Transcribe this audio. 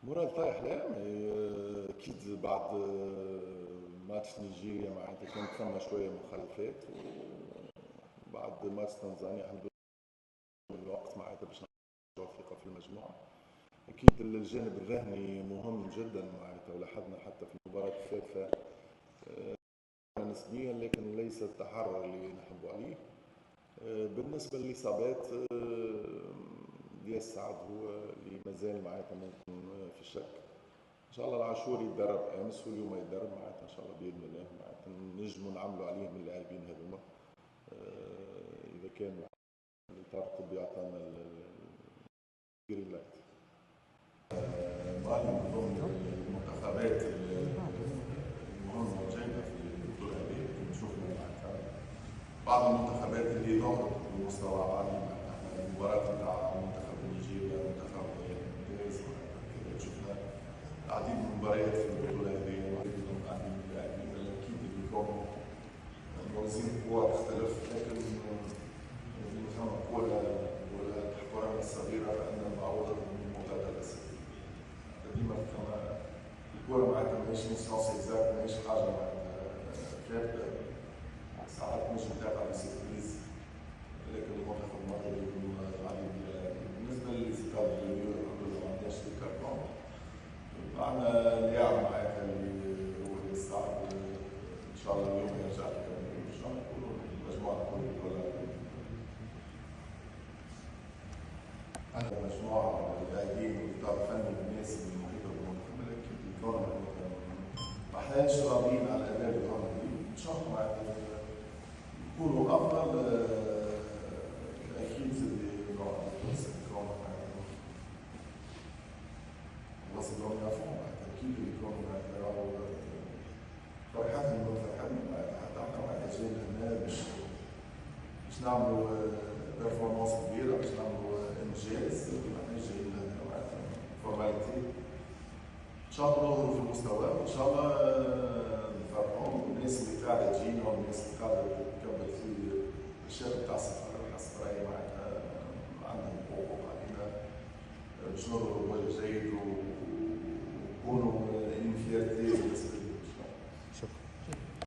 مورال طايح لا اكيد بعد ماتش نيجيريا معناتها كانت ثم شويه مخالفات، وبعد ماتش تنزانيا حنبدأ من الوقت معناتها باش نرجعوا ثقه في المجموعه. اكيد الجانب الذهني مهم جدا معناتها، ولاحظنا حتى في المباراه الثالثه نسبيا لكن ليس التحرر اللي نحب عليه. بالنسبه للاصابات دياس سعد هو اللي مازال معناتها ممكن في الشك. ان شاء الله العاشوري يتدرب امس واليوم يتدرب معناتها ان شاء الله باذن الله معناتها نجموا نعملوا عليه من اللاعبين هذوما. اذا كان الاطار الطبي عطانا الجرين لايت. مالي من ضمن المنتخبات المهمه وجيده في البطوله هذه شفنا معناتها بعض المنتخبات اللي ظهرت بمستوى عالي. معناتها المباراه نتاع منتخب نيجيريا منتخب ممتاز كذا شفنا العديد من المباريات في البطوله هذه العديد من اللاعبين اكيد اللي يكونوا موازين القوى تختلف، لكن مثلا الكره ولا الحكومه الصغيره فان المعروضه من المعتاد الاساسي ديما كما الكره معناتها ماهيش سيونس اكزاكت، ماهيش حاجه معناتها ثابته، ساعات مش متابعه لسيرفيز، لكن المنتخب المغربي يكون العديد من اللاعبين. بالنسبه للزكاه اللي ما عندهاش الكارتون معنا لاعب معناتها اللي هو يستعد ان شاء الله اليوم يرجع لكم ان شاء الله يكونوا المجموعه كلها عندنا مجموعه من اللاعبين والاطار الفني والناس المحيطه بالمنتخب اكيد الكون ما احناش راضيين على الاداء الهولندي، ان شاء الله معناتها يكونوا افضل. اكيد وصل لهم يفهم اكيد يكونوا معناتها فرحتهم وفرحتنا معناتها حتى احنا معناتها جايين هنا باش نعملوا بيرفورمانس كبيره، باش نعملوا انجاز، ماحناش جايين هنا معناتها فورماليتي. ان شاء الله نظهروا في المستوى وان شاء الله نفرحوا الناس اللي قاعده تجينا والناس اللي قاعده تكمل في الشارع بتاع السفرايه معناتها عندهم حقوق علينا باش نظهروا